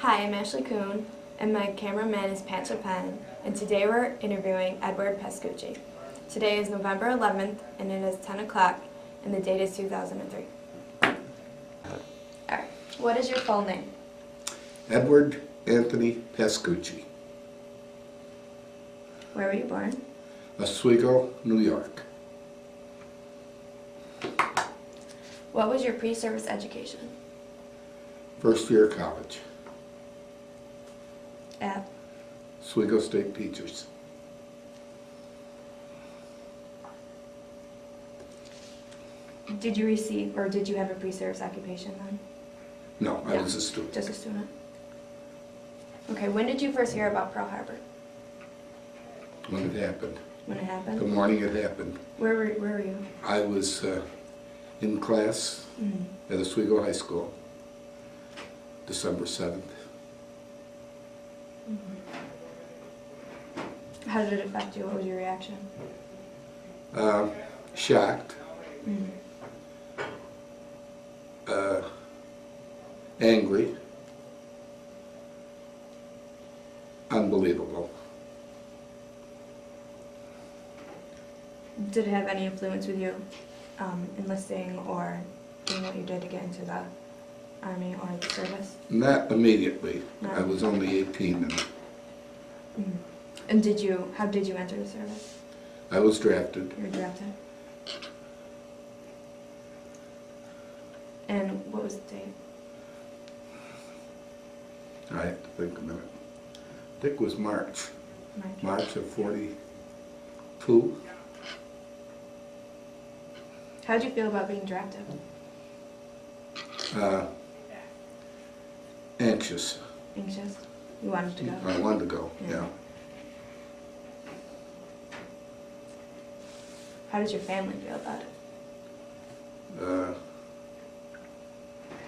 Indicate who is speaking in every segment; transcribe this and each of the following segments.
Speaker 1: Hi, I'm Ashely Coon, and my cameraman is Pancha Penn, and today we're interviewing Edward Pascucci. Today is November 11th, and it is 10 o'clock, and the date is 2003. Alright, what is your full name?
Speaker 2: Edward Anthony Pascucci.
Speaker 1: Where were you born?
Speaker 2: Oswego, New York.
Speaker 1: What was your pre-service education?
Speaker 2: First year of college.
Speaker 1: At?
Speaker 2: Oswego State Teachers.
Speaker 1: Did you receive, or did you have a pre-service occupation then?
Speaker 2: No, I was a student.
Speaker 1: Just a student. Okay, when did you first hear about Pearl Harbor?
Speaker 2: When it happened.
Speaker 1: When it happened?
Speaker 2: The morning it happened.
Speaker 1: Where were you?
Speaker 2: I was in class at Oswego High School, December 7th.
Speaker 1: How did it affect you? What was your reaction?
Speaker 2: Shocked. Angry. Unbelievable.
Speaker 1: Did it have any influence with you enlisting or doing what you did to get into the Army or the service?
Speaker 2: Not immediately.
Speaker 1: No.
Speaker 2: I was only 18
Speaker 1: and how did you enter the service?
Speaker 2: I was drafted.
Speaker 1: You were drafted. And what was the date?
Speaker 2: I have to think a minute. I think it was March. March of 42.
Speaker 1: How did you feel about being drafted?
Speaker 2: Anxious.
Speaker 1: Anxious? You wanted to go?
Speaker 2: I wanted to go, yeah.
Speaker 1: How did your family feel about it?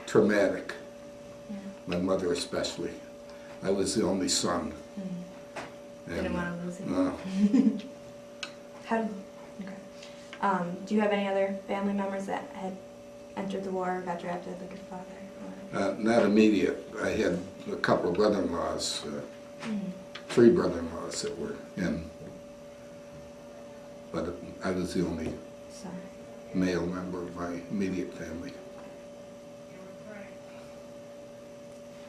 Speaker 2: Traumatic.
Speaker 1: Yeah.
Speaker 2: My mother especially. I was the only son.
Speaker 1: Didn't want to lose him.
Speaker 2: No.
Speaker 1: Do you have any other family members that had entered the war or got drafted, like your father?
Speaker 2: Not immediate. I had a couple of brother-in-laws, 3 brother-in-laws that were in, but I was the only male member of my immediate family.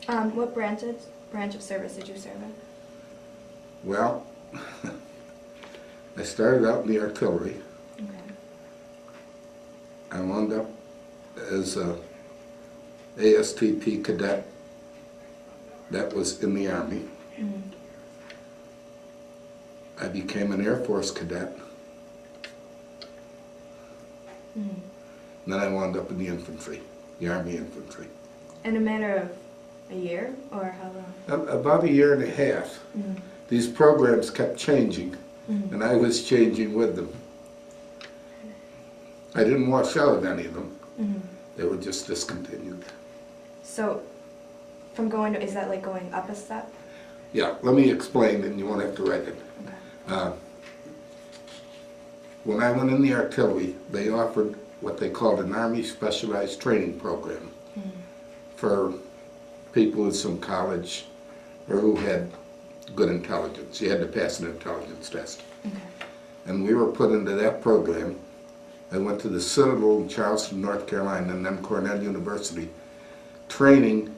Speaker 1: What branch of service did you serve in?
Speaker 2: Well, I started out in the artillery.
Speaker 1: Okay.
Speaker 2: I wound up as a ASTP cadet that was in the Army. I became an Air Force cadet. And then I wound up in the infantry, the Army infantry.
Speaker 1: In a matter of a year, or how long?
Speaker 2: About a year and a half. These programs kept changing, and I was changing with them. I didn't wash out of any of them. They were just discontinued.
Speaker 1: So, from going to, is that like going up a step?
Speaker 2: Yeah, let me explain, and you won't have to write it.
Speaker 1: Okay.
Speaker 2: When I went in the artillery, they offered what they called an Army Specialized Training Program for people with some college or who had good intelligence. You had to pass an intelligence test.
Speaker 1: Okay.
Speaker 2: And we were put into that program. I went to the Citadel in Charleston, North Carolina, and then Cornell University, training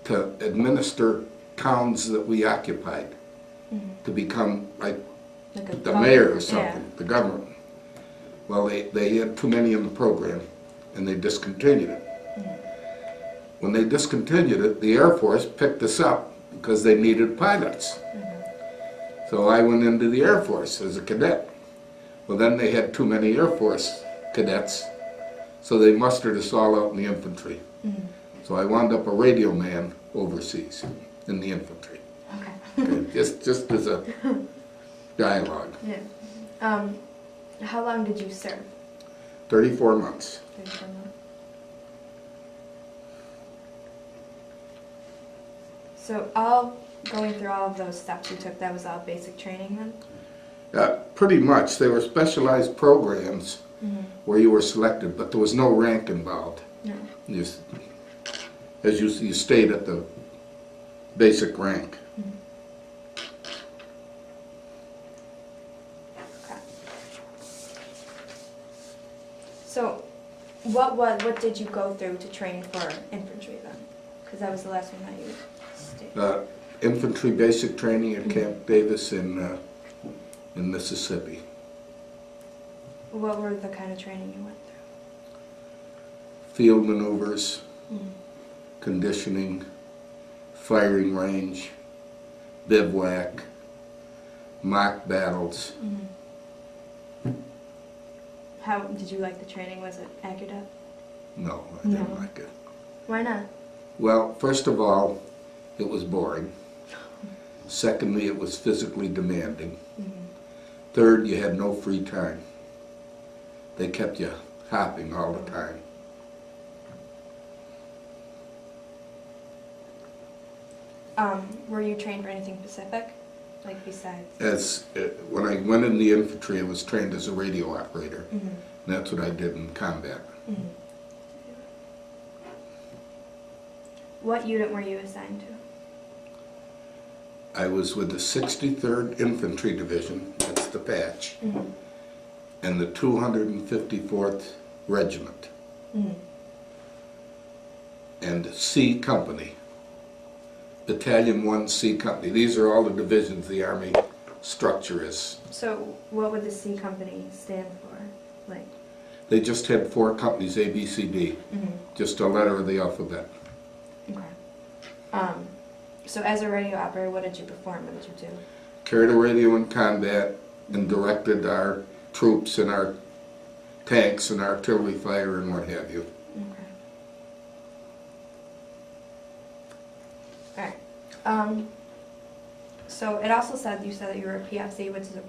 Speaker 2: to administer towns that we occupied, to become like the mayor or something, the government. Well, they had too many in the program, and they discontinued it. When they discontinued it, the Air Force picked us up because they needed pilots. So I went into the Air Force as a cadet. Well, then they had too many Air Force cadets, so they mustered us all out in the infantry. So I wound up a radio man overseas in the infantry. Okay, just as a dialogue.
Speaker 1: Yeah. How long did you serve?
Speaker 2: 34 months.
Speaker 1: 34 months. So going through all of those steps you took, that was all basic training then?
Speaker 2: Pretty much. They were specialized programs where you were selected, but there was no rank involved.
Speaker 1: No.
Speaker 2: As you stayed at the basic rank.
Speaker 1: Okay. So, what did you go through to train for infantry then? Because that was the last one that you stated.
Speaker 2: Infantry basic training at Camp Davis in Mississippi.
Speaker 1: What were the kind of training you went
Speaker 2: Field maneuvers,
Speaker 1: through?
Speaker 2: conditioning, firing range, bivouac, mock battles.
Speaker 1: How did you like the training? Was it accurate?
Speaker 2: No, I didn't
Speaker 1: No.
Speaker 2: like it.
Speaker 1: Why not?
Speaker 2: Well, first of all, it was boring. Secondly, it was physically demanding. Third, you had no free time. They kept you hopping all the time.
Speaker 1: Were you trained for anything specific? Like besides?
Speaker 2: When I went in the infantry, I was trained as a radio operator. And that's what I did in combat.
Speaker 1: What unit were you assigned to?
Speaker 2: I was with the 63rd Infantry Division, that's the patch, and the 254th Regiment, and C Company, Battalion 1 C Company. These are all the divisions the Army structure is.
Speaker 1: So what would the C Company stand for? Like?
Speaker 2: They just had 4 companies, A, B, C, D, just a letter of the alphabet.
Speaker 1: Okay. So as a radio operator, what did you perform? What did you do?
Speaker 2: Carried a radio in combat and directed our troops and our tanks and artillery fire and what have you.
Speaker 1: Okay. Alright. So it also said, you said that you were a PFC, which is a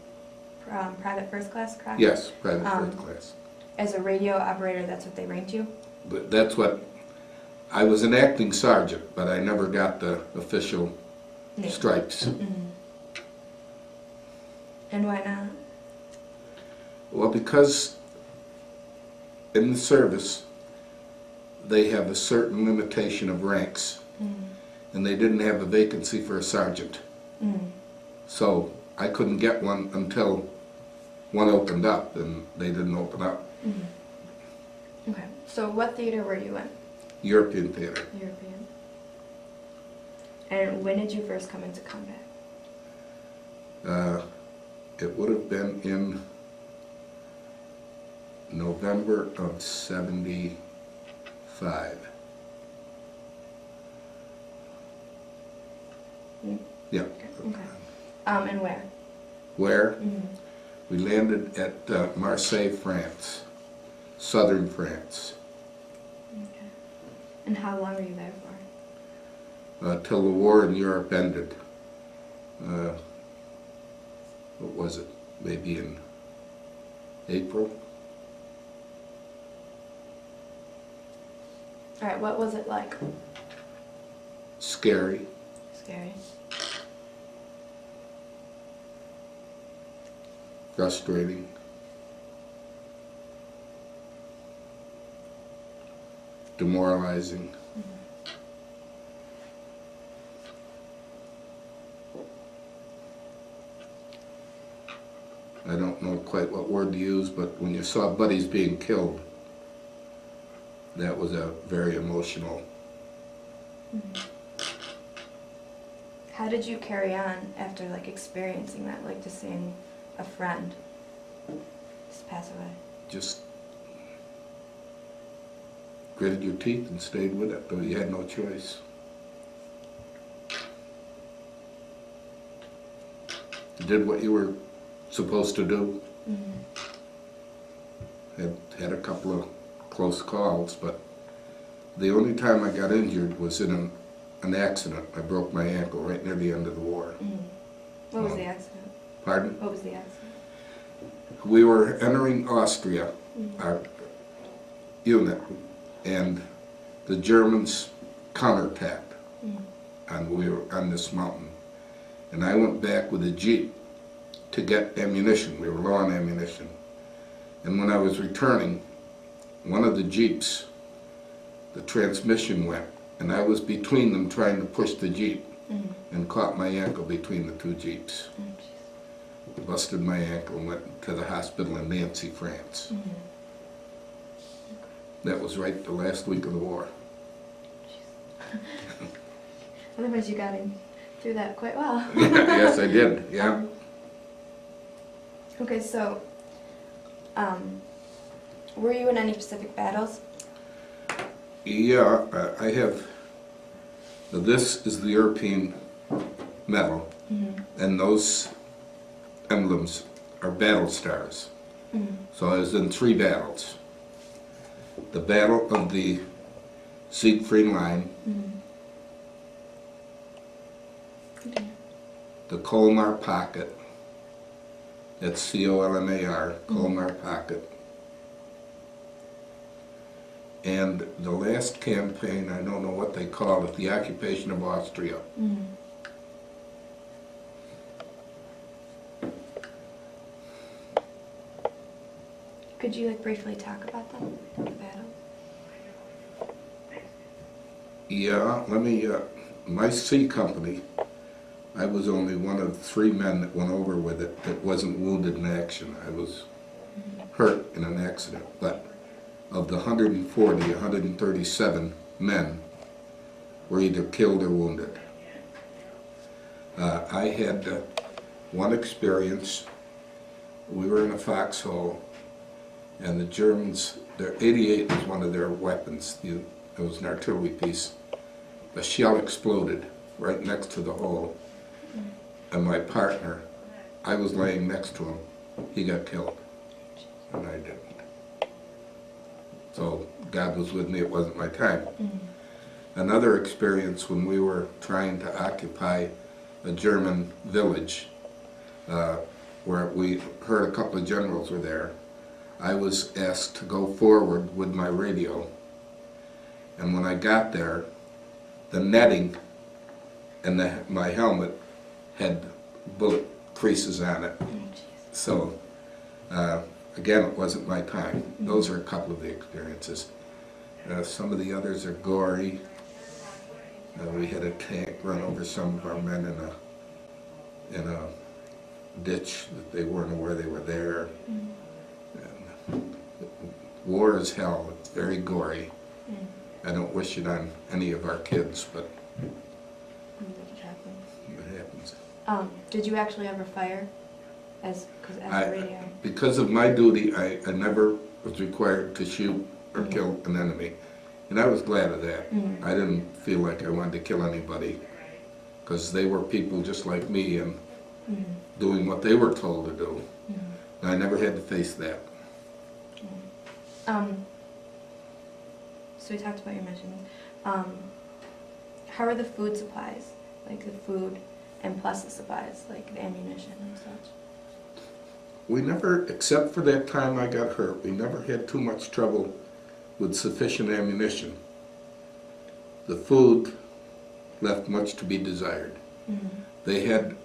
Speaker 1: private first class, correct?
Speaker 2: Yes, private first class.
Speaker 1: As a radio operator, that's what they ranked you?
Speaker 2: But that's what, I was an acting sergeant, but I never got the official stripes.
Speaker 1: And why not?
Speaker 2: Well, because in the service, they have a certain limitation of ranks, and they didn't have a vacancy for a sergeant. So I couldn't get one until one opened up, and they didn't open up.
Speaker 1: Okay. So what theater were you in?
Speaker 2: European theater.
Speaker 1: European. And when did you first come into combat?
Speaker 2: It would have been in November of '75. Yeah.
Speaker 1: Okay. And where?
Speaker 2: Where? We landed at Marseille, France, southern France.
Speaker 1: Okay. And how long were you there for?
Speaker 2: Till the war in Europe ended. What was it? Maybe in April?
Speaker 1: Alright, what was it like?
Speaker 2: Scary.
Speaker 1: Scary.
Speaker 2: Frustrating. Demoralizing. I don't know quite what word to use, but when you saw buddies being killed, that was a very emotional.
Speaker 1: How did you carry on after like experiencing that, like just seeing a friend just pass away?
Speaker 2: Just gritted your teeth and stayed with it, but you had no choice. You did what you were supposed to do. Had a couple of close calls, but the only time I got injured was in an accident. I broke my ankle right near the end of the war.
Speaker 1: What was the accident?
Speaker 2: Pardon?
Speaker 1: What was the accident?
Speaker 2: We were entering Austria, our unit, and the Germans counterattacked, and we were on this mountain. And I went back with a jeep to get ammunition. We were low on ammunition. And when I was returning, one of the jeeps, the transmission went, and I was between them trying to push the jeep. and caught my ankle between the two Jeeps. Busted my ankle and went to the hospital in Nancy, France. That was right the last week of the war.
Speaker 1: Otherwise you got him through that quite well.
Speaker 2: Yes, I did, yeah.
Speaker 1: Okay, so, were you in any specific battles?
Speaker 2: Yeah, I have, this is the European medal, and those emblems are battle stars. So I was in 3 battles. The Battle of the Siegfried Line, the Colmar Pocket, that's C-O-L-M-A-R, Colmar Pocket, and the last campaign, I don't know what they call it, the occupation of Austria.
Speaker 1: Could you briefly talk about them, the battle?
Speaker 2: Yeah, let me, my C company, I was only one of 3 men that went over with it that wasn't wounded in action. I was hurt in an accident, but of the 140, 137 men were either killed or wounded. I had one experience. We were in a foxhole, and the Germans, their 88 was one of their weapons. It was an artillery piece. A shell exploded right next to the hole, and my partner, I was laying next to him, he got killed, and I didn't. So God was with me, it wasn't my time. Another experience when we were trying to occupy a German village, where we heard a couple of generals were there. I was asked to go forward with my radio, and when I got there, the netting and my helmet had bullet creases on it. So, again, it wasn't my time. Those are a couple of the experiences. Some of the others are gory. We had a tank run over some of our men in a ditch that they weren't aware they were there. And war is hell. It's very gory. I don't wish it on any of our kids, but it happens.
Speaker 1: Did you actually ever fire as a radio?
Speaker 2: Because of my duty, I never was required to shoot or kill an enemy. And I was glad of that. I didn't feel like I wanted to kill anybody, because they were people just like me and doing what they were told to do. And I never had to face that.
Speaker 1: So we talked about your missions. How are the food supplies, like the food and plus the supplies, like the ammunition and such?
Speaker 2: We never, except for that time I got hurt, we never had too much trouble with sufficient ammunition. The food left much to be desired. They had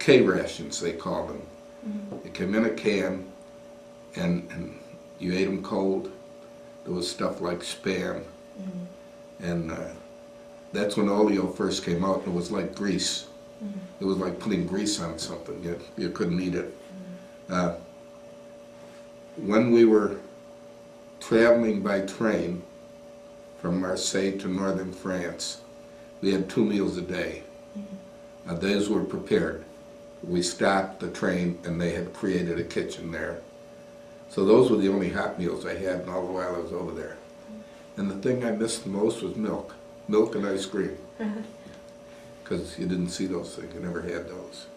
Speaker 2: K-rations, they called them. They came in a can, and you ate them cold. There was stuff like Spam, and that's when oleo first came out, and it was like grease. It was like putting grease on something. You couldn't eat it. When we were traveling by train from Marseille to northern France, we had 2 meals a day. Those were prepared. We stopped the train, and they had created a kitchen there. So those were the only hot meals I had all the while I was over there. And the thing I missed the most was milk. Milk and ice cream. Because you didn't see those things. You never had those.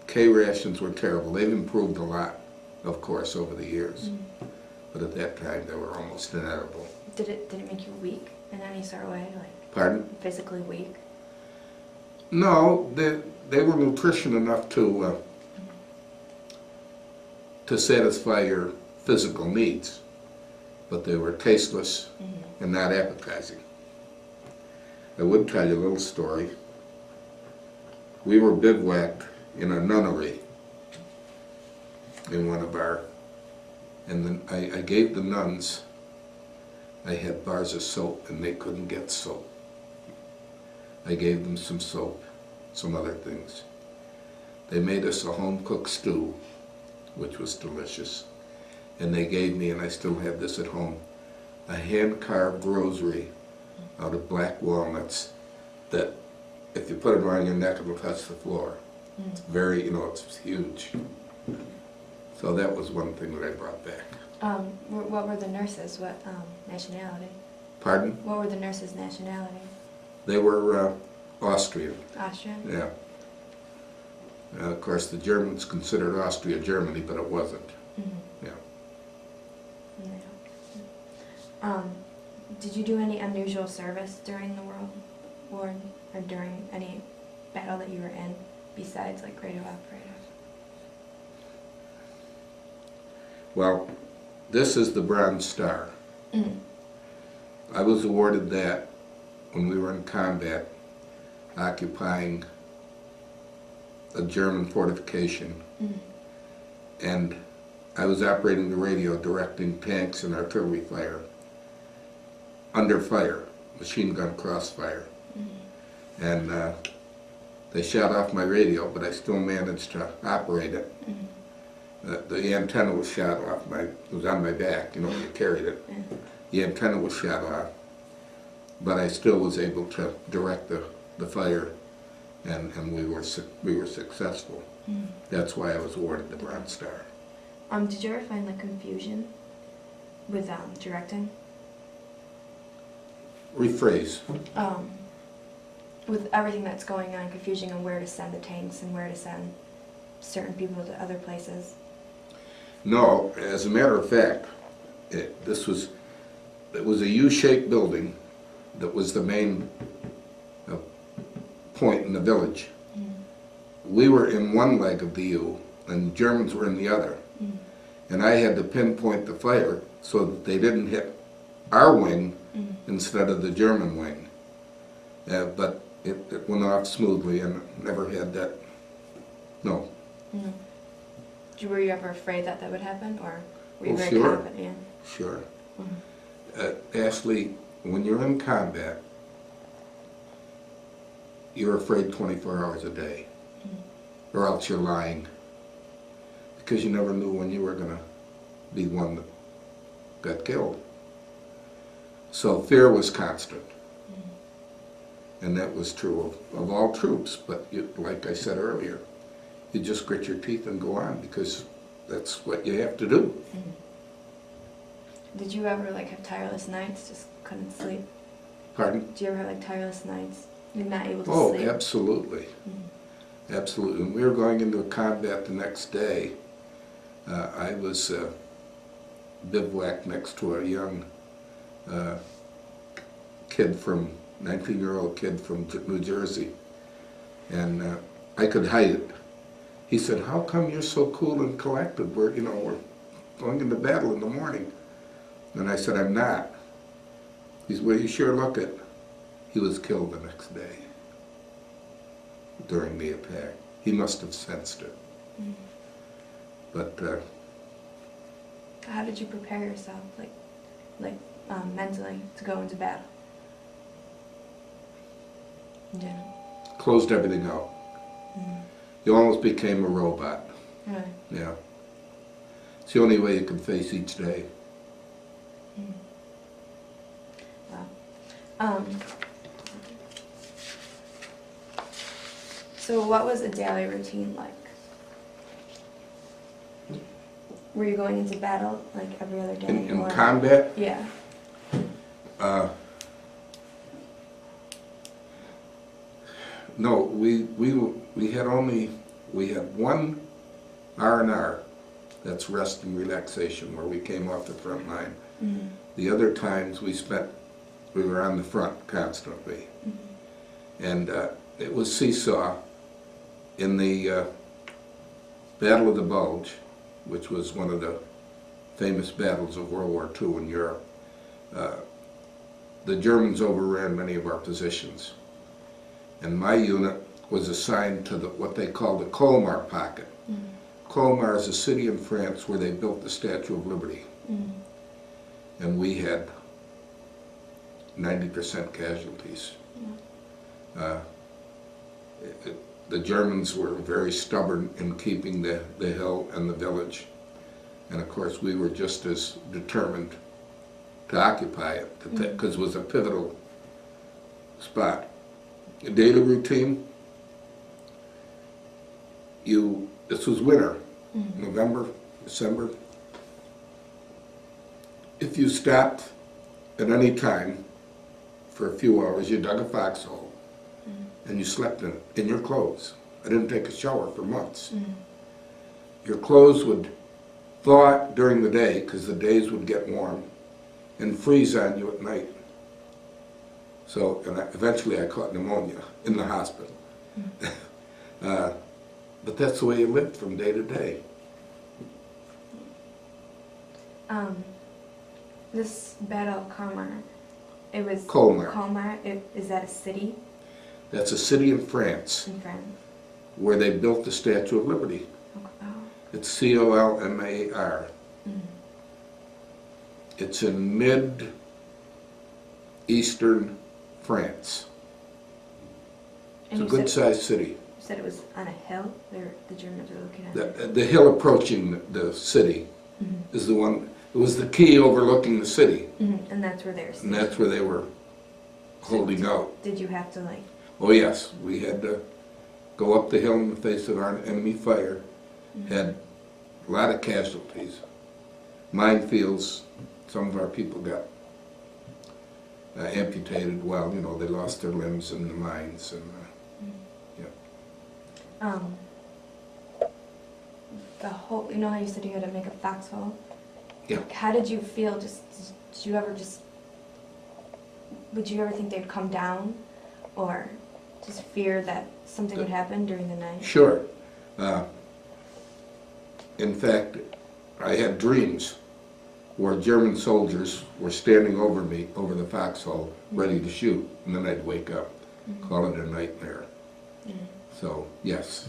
Speaker 2: K-rations were terrible. They've improved a lot, of course, over the years. But at that time, they were almost inedible.
Speaker 1: Did it make you weak in any sort of way?
Speaker 2: Pardon?
Speaker 1: Physically weak?
Speaker 2: No, they were nutrition enough to satisfy your physical needs, but they were tasteless and not appetizing. I would tell you a little story. We were bivouacked in a nunnery in one of our, and then I gave the nuns, I had bars of soap, and they couldn't get soap. I gave them some soap, some other things. They made us a home-cooked stew, which was delicious. And they gave me, and I still have this at home, a hand-carved rosary out of black walnuts that if you put it around your neck, it'll touch the floor. It's very, it's huge. So that was one thing that I brought back.
Speaker 1: What were the nurses? What nationality?
Speaker 2: Pardon?
Speaker 1: What were the nurses' nationality?
Speaker 2: They were Austrian.
Speaker 1: Austrian?
Speaker 2: Yeah. Of course, the Germans considered Austria Germany, but it wasn't.
Speaker 1: Mm-hmm.
Speaker 2: Yeah.
Speaker 1: Yeah. Did you do any unusual service during the World War, or during any battle that you were in, besides like radio operator?
Speaker 2: Well, this is the Bronze Star.
Speaker 1: Mm-hmm.
Speaker 2: I was awarded that when we were in combat, occupying a German fortification, and I was operating the radio, directing tanks and artillery fire, under fire, machine gun crossfire. And they shot off my radio, but I still managed to operate it. The antenna was shot off, it was on my back, you carried it. The antenna was shot off, but I still was able to direct the fire, and we were successful. That's why I was awarded the Bronze Star.
Speaker 1: Did you ever find like confusion with directing?
Speaker 2: Rephrase.
Speaker 1: With everything that's going on, confusion on where to send the tanks and where to send certain people to other places?
Speaker 2: No, as a matter of fact, it was a U-shaped building that was the main point in the village. We were in one leg of the U, and the Germans were in the other. And I had to pinpoint the fire so that they didn't hit our wing instead of the German wing. But it went off smoothly, and never had that, no.
Speaker 1: Were you ever afraid that would happen, or were you very
Speaker 2: sure.
Speaker 1: confident?
Speaker 2: Sure. Ashely, when you're in combat, you're afraid 24 hours a day, or else you're lying, because you never knew when you were going to be one that got killed. So fear was constant, and that was true of all troops, but like I said earlier, you just grit your teeth and go on, because that's what you have to do.
Speaker 1: Did you ever have tireless nights, just couldn't sleep?
Speaker 2: Pardon?
Speaker 1: Did you ever have tireless nights? You're not able to sleep?
Speaker 2: Oh, absolutely. Absolutely. When we were going into a combat the next day, I was bivouacked next to a young kid 19-year-old kid from New Jersey, and I could hide it. He said, "How come you're so cool and collected? We're going into battle in the morning." And I said, "I'm not." He said, "Well, you sure look it." He was killed the next day during the attack. He must have sensed it. But
Speaker 1: how did you prepare yourself, mentally, to go into battle? Yeah.
Speaker 2: Closed everything out. You almost became a robot.
Speaker 1: Really?
Speaker 2: Yeah. It's the only way you can face each day.
Speaker 1: Wow. So what was a daily routine like? Were you going into battle every other day?
Speaker 2: In combat?
Speaker 1: Yeah.
Speaker 2: No, we had one R&R, that's rest and relaxation, where we came off the front line. The other times we were on the front constantly. And it was seesaw. In the Battle of the Bulge, which was one of the famous battles of World War II in Europe, the Germans overran many of our positions. And my unit was assigned to what they call the Colmar Pocket. Colmar is a city in France where they built the Statue of Liberty. And we had 90% casualties. The Germans were very stubborn in keeping the hill and the village. And of course we were just as determined to occupy it, because it was a pivotal spot. A daily routine, this was winter, November, December. If you stopped at any time for a few hours, you dug a foxhole and you slept in it, in your clothes. I didn't take a shower for months. Your clothes would thaw during the day because the days would get warm and freeze on you at night. So, and eventually I caught pneumonia in the hospital. But that's the way you lived from day to day.
Speaker 1: This battle, Colmar, it was...
Speaker 2: Colmar.
Speaker 1: Colmar, is that a city?
Speaker 2: That's a city in France.
Speaker 1: In France.
Speaker 2: Where they built the Statue of Liberty.
Speaker 1: Oh.
Speaker 2: It's C-O-L-M-A-R. It's in mid-eastern France. It's a good-sized city.
Speaker 1: You said it was on a hill? The Germans were looking at it?
Speaker 2: The hill approaching the city is the one. It was the key overlooking the city.
Speaker 1: And that's where they were staying.
Speaker 2: And that's where they were holding out.
Speaker 1: Did you have to, like...
Speaker 2: Oh yes, we had to go up the hill in the face of our enemy fire. Had a lot of casualties. Minefields, some of our people got amputated. Well, you know, they lost their limbs in the mines. And
Speaker 1: the whole, you know how you said you had to make a foxhole?
Speaker 2: Yeah.
Speaker 1: How did you feel? Would you ever think they'd come down? Or just fear that something would happen during the night?
Speaker 2: Sure. In fact, I had dreams where German soldiers were standing over me, over the foxhole, ready to shoot, and then I'd wake up, call it a nightmare. So, yes.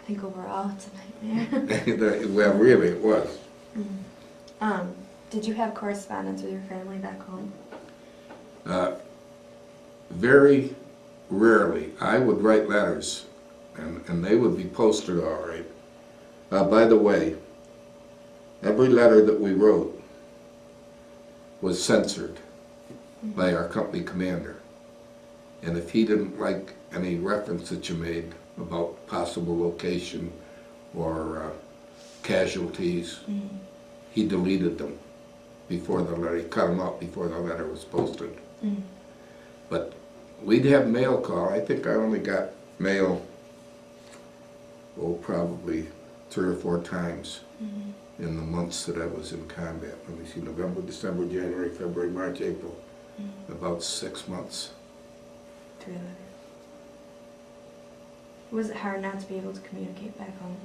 Speaker 1: I think overall it's a nightmare.
Speaker 2: Well, really, it was.
Speaker 1: Did you have correspondence with your family back home?
Speaker 2: Very rarely. I would write letters, and they would be posted all right. By the way, every letter that we wrote was censored by our company commander. And if he didn't like any reference that you made about possible location or casualties, he deleted them before the letter. He cut them out before the letter was posted. But we'd have mail call. I think I only got mail, probably 3 or 4 times in the months that I was in combat. Let me see, November, December, January, February, March, April. About 6 months.
Speaker 1: 3 letters. Was it hard not to be able to communicate back home?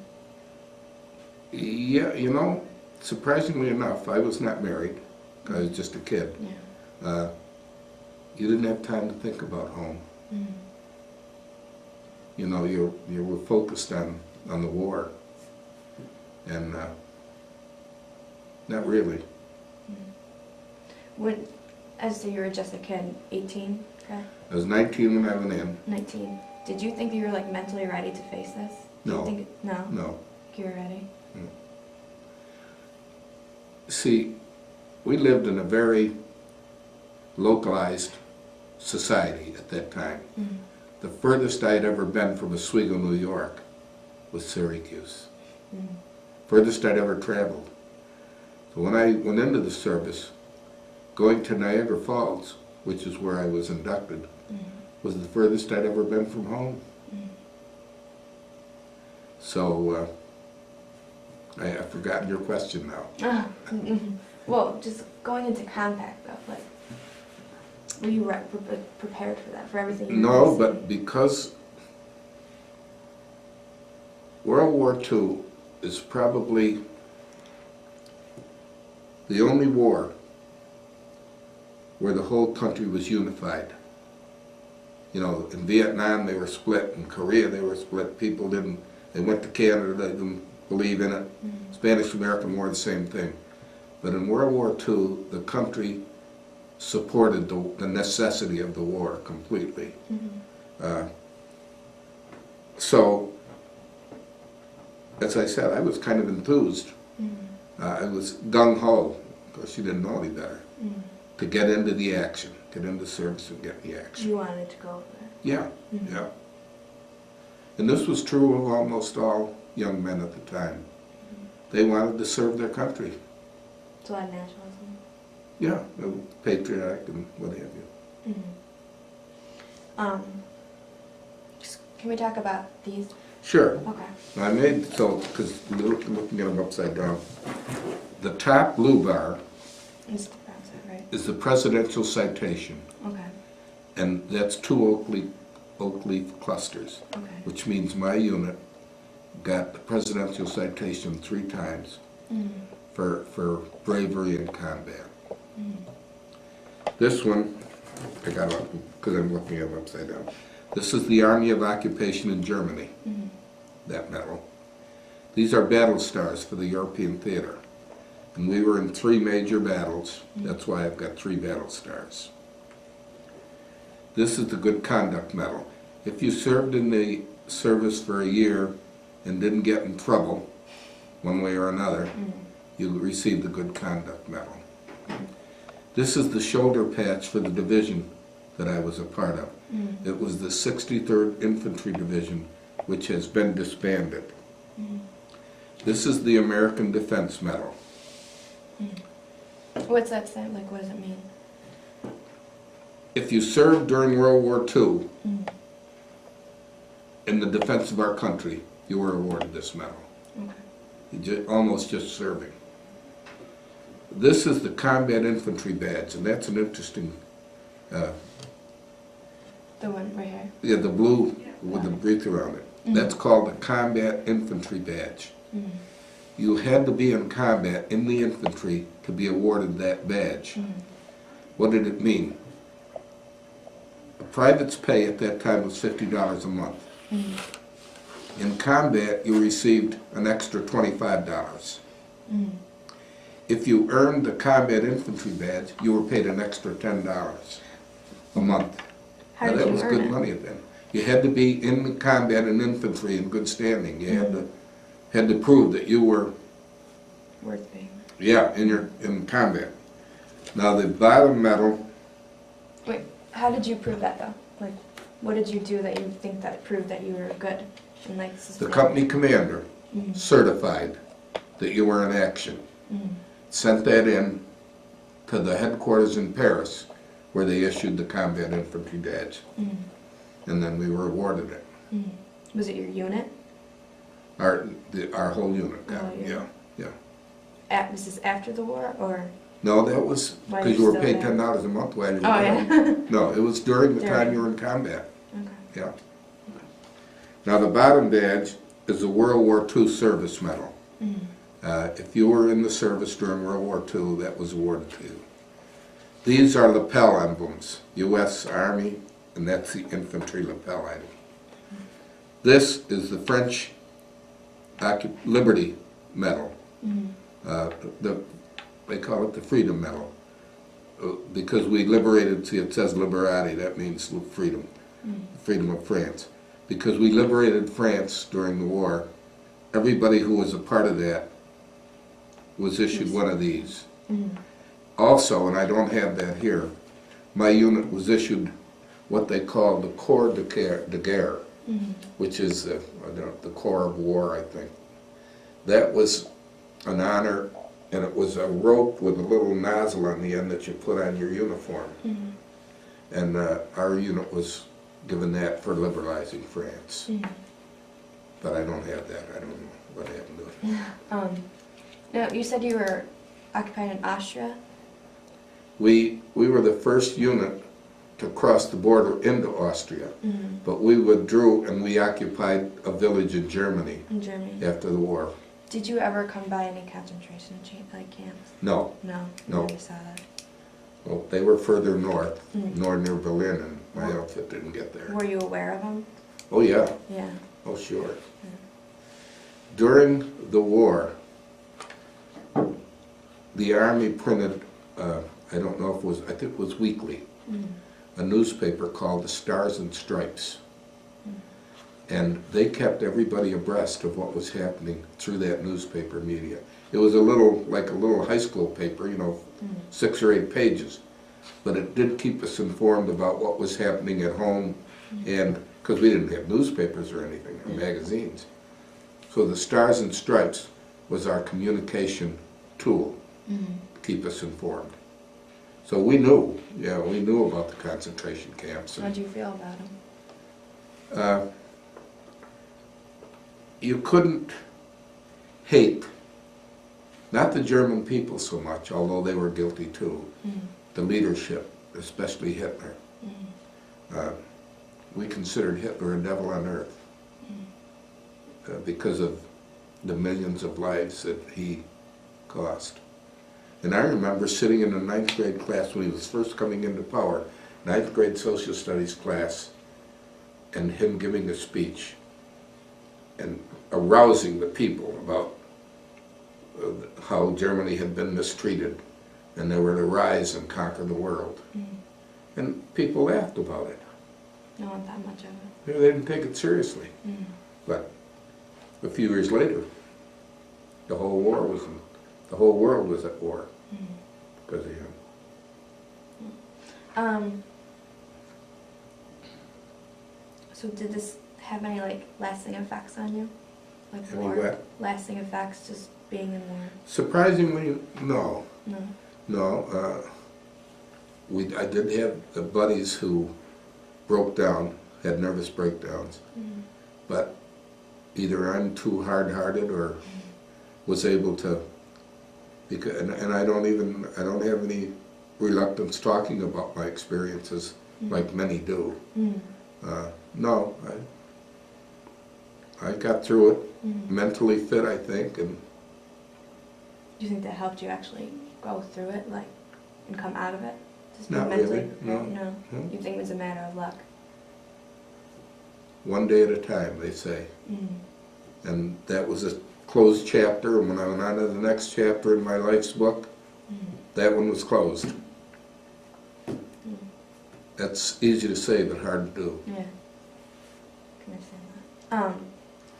Speaker 2: Yeah, you know, surprisingly enough, I was not married. I was just a kid.
Speaker 1: Yeah.
Speaker 2: You didn't have time to think about home. You know, you were focused on the war, and not really.
Speaker 1: When, as you were just a kid, 18, correct?
Speaker 2: I was 19 when I went in.
Speaker 1: 19. Did you think that you were like mentally ready to face this?
Speaker 2: No.
Speaker 1: No?
Speaker 2: No.
Speaker 1: You were ready?
Speaker 2: See, we lived in a very localized society at that time. The furthest I had ever been from Oswego, New York was Syracuse. Furthest I'd ever traveled. So when I went into the service, going to Niagara Falls, which is where I was inducted, was the furthest I'd ever been from home. So, I've forgotten your question now.
Speaker 1: Well, just going into combat though, like, were you prepared for that, for everything you
Speaker 2: No,
Speaker 1: faced?
Speaker 2: but because World War II is probably the only war where the whole country was unified. You know, in Vietnam they were split, in Korea they were split, people didn't, they went to Canada, they didn't believe in it. Spanish-American War, the same thing. But in World War II, the country supported the necessity of the war completely. So, as I said, I was kind of enthused. I was gung-ho, because you didn't know any better, to get into the action, get into service and get the action.
Speaker 1: You wanted to go there?
Speaker 2: Yeah, yeah. And this was true of almost all young men at the time. They wanted to serve their country.
Speaker 1: So I nationalism?
Speaker 2: Yeah, patriotic and what have you.
Speaker 1: Can we talk about these?
Speaker 2: Sure.
Speaker 1: Okay.
Speaker 2: I made, so, because looking at them upside down, the top blue bar
Speaker 1: It's the browser, right?
Speaker 2: is the presidential citation,
Speaker 1: Okay.
Speaker 2: and that's 2 oak leaf clusters,
Speaker 1: Okay.
Speaker 2: which means my unit got the presidential citation 3 times for bravery in combat. This one, I got up because I'm looking at it upside down. This is the Army of Occupation in Germany, that medal. These are battle stars for the European theater. And we were in 3 major battles. That's why I've got 3 battle stars. This is the Good Conduct Medal. If you served in the service for a year and didn't get in trouble, one way or another, you received the Good Conduct Medal. This is the shoulder patch for the division that I was a part of. It was the 63rd Infantry Division, which has been disbanded. This is the American Defense Medal.
Speaker 1: What's that say? Like, what does it mean?
Speaker 2: If you served during World War II in the defense of our country, you were awarded this medal. Okay. Almost just serving. This is the Combat Infantry Badge, and that's an interesting...
Speaker 1: the one right here?
Speaker 2: Yeah, the blue with the wreath around it. That's called the Combat Infantry Badge. You had to be in combat in the infantry to be awarded that badge. What did it mean? A private's pay at that time was $50 a month. In combat, you received an extra $25. If you earned the Combat Infantry Badge, you were paid an extra $10 a month.
Speaker 1: How
Speaker 2: now,
Speaker 1: did
Speaker 2: that
Speaker 1: you
Speaker 2: was
Speaker 1: earn
Speaker 2: good
Speaker 1: it?
Speaker 2: money then. You had to be in the combat and infantry in good standing. You had to prove that you were
Speaker 1: Worth paying.
Speaker 2: yeah, in combat. Now the bottom medal.
Speaker 1: Wait, how did you prove that though? Like, what did you do that you think that proved that you were good? And like,
Speaker 2: The company commander certified that you were in action. Sent that in to the headquarters in Paris, where they issued the Combat Infantry Badge. And then we were awarded it.
Speaker 1: Was it your unit?
Speaker 2: Our whole unit,
Speaker 1: Was this after the war, or?
Speaker 2: No, that was
Speaker 1: While
Speaker 2: because
Speaker 1: you're
Speaker 2: you were
Speaker 1: still
Speaker 2: paid
Speaker 1: there?
Speaker 2: $10 a month while you were
Speaker 1: Oh,
Speaker 2: there.
Speaker 1: yeah.
Speaker 2: No, it was during the time
Speaker 1: During.
Speaker 2: you were in combat.
Speaker 1: Okay.
Speaker 2: Yeah. Now the bottom badge is a World War II service medal. If you were in the service during World War II, that was awarded to you. These are lapel emblems, U.S. Army, and that's the infantry lapel item. This is the French Liberty Medal. They call it the Freedom Medal. Because we liberated, see it says Liberati, that means freedom, freedom of France. Because we liberated France during the war, everybody who was a part of that was issued one of these. Also, and I don't have that here, my unit was issued what they call the Corps de Guerre, which is the Corps of War, I think. That was an honor, and it was a rope with a little nozzle on the end that you put on your uniform. And our unit was given that for liberalizing France. But I don't have that. I don't know what happened to it.
Speaker 1: Now, you said you were occupied in Austria?
Speaker 2: We were the first unit to cross the border into Austria, but we withdrew and we occupied a village in Germany.
Speaker 1: In Germany.
Speaker 2: After the war.
Speaker 1: Did you ever come by any concentration camps?
Speaker 2: No.
Speaker 1: No.
Speaker 2: No.
Speaker 1: Never saw that.
Speaker 2: Well, they were further north, near Berlin, and my outfit didn't get there.
Speaker 1: Were you aware of them?
Speaker 2: Oh yeah.
Speaker 1: Yeah.
Speaker 2: Oh sure. During the war, the Army printed, I don't know if it was, I think it was weekly, a newspaper called the Stars and Stripes. And they kept everybody abreast of what was happening through that newspaper media. It was a little, like a little high school paper, you know, 6 or 8 pages. But it did keep us informed about what was happening at home, and because we didn't have newspapers or anything, or magazines. So the Stars and Stripes was our communication tool to keep us informed. So we knew, yeah, we knew about the concentration camps.
Speaker 1: How did you feel about them?
Speaker 2: You couldn't hate, not the German people so much, although they were guilty too, the leadership, especially Hitler. We considered Hitler a devil on earth because of the millions of lives that he cost. And I remember sitting in the 9th grade class when he was first coming into power, 9th grade social studies class, and him giving a speech and arousing the people about how Germany had been mistreated and they were to rise and conquer the world. And people laughed about it.
Speaker 1: No one thought much of it.
Speaker 2: Yeah, they didn't take it seriously. But a few years later, the whole world was at war because of him.
Speaker 1: So did this have any like lasting effects on you? Like
Speaker 2: Any
Speaker 1: war?
Speaker 2: what?
Speaker 1: Lasting effects, just being in war?
Speaker 2: Surprisingly, no.
Speaker 1: No.
Speaker 2: No. I did have buddies who broke down, had nervous breakdowns, but either I'm too hard-hearted or was able to, because, and I don't have any reluctance talking about my experiences like many do. No, I got through it, mentally fit, I think, and.
Speaker 1: Do you think that helped you actually go through it, like, and come out of it? Just be
Speaker 2: Not
Speaker 1: mentally
Speaker 2: really,
Speaker 1: prepared?
Speaker 2: no.
Speaker 1: No. You think it was a matter of luck?
Speaker 2: One day at a time, they say. And that was a closed chapter, and when I went on to the next chapter in my life's book, that one was closed. That's easy to say, but hard to do.
Speaker 1: Yeah. I can understand that.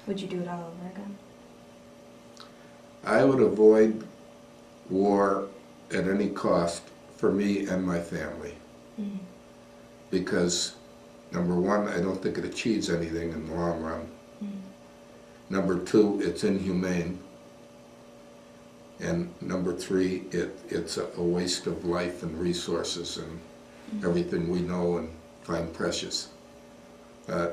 Speaker 1: Would you do it all over again?
Speaker 2: I would avoid war at any cost for me and my family. Because, number one, I don't think it achieves anything in the long run. Number two, it's inhumane. And number three, it's a waste of life and resources and everything we know and find precious.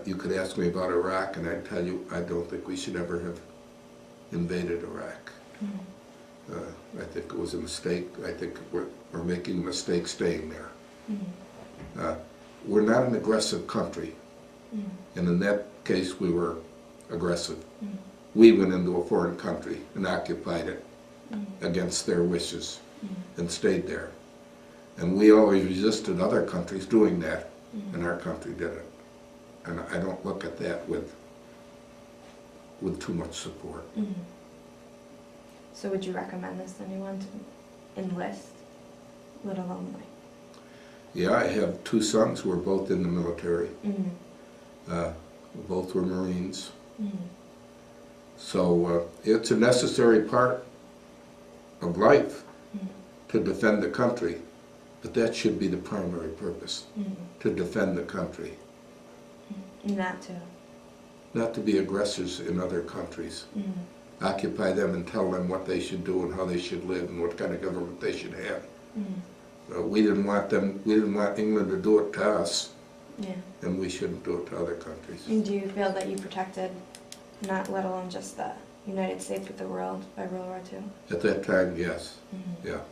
Speaker 2: You could ask me about Iraq and I'd tell you I don't think we should ever have invaded Iraq. I think it was a mistake. I think we're making a mistake staying there. We're not an aggressive country, and in that case we were aggressive. We went into a foreign country and occupied it against their wishes and stayed there. And we always resisted other countries doing that, and our country did it. And I don't look at that with too much support.
Speaker 1: So would you recommend this to anyone to enlist, let alone like?
Speaker 2: Yeah, I have 2 sons who are both in the military. Both were Marines. So it's a necessary part of life to defend the country, but that should be the primary purpose, to defend the country. Not to be aggressors in other countries. Occupy them and tell them what they should do and how they should live and what kind of government they should have. We didn't want England to do it to us, and we shouldn't do it to other countries.
Speaker 1: And do you feel that you protected, not let alone just the United States, but the world by World War II?
Speaker 2: At that time, yes. Yeah,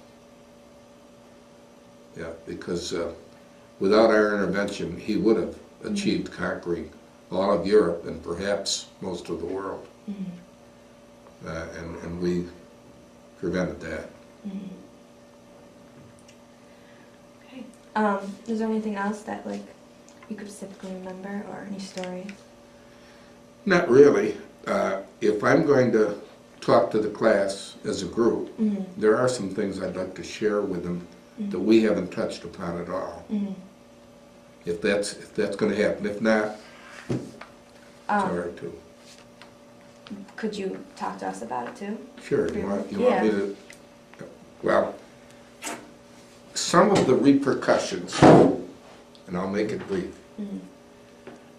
Speaker 2: because without our intervention, he would have achieved conquering all of Europe and perhaps most of the world. And we prevented that.
Speaker 1: Okay. Is there anything else that like you could specifically remember, or any stories?
Speaker 2: Not really. If I'm going to talk to the class as a group, there are some things I'd like to share with them that we haven't touched upon at all. If that's going to happen. If not, It's all right too.
Speaker 1: Could you talk to us about it too?
Speaker 2: Sure. You want me to? Well, some of the repercussions, and I'll make it brief,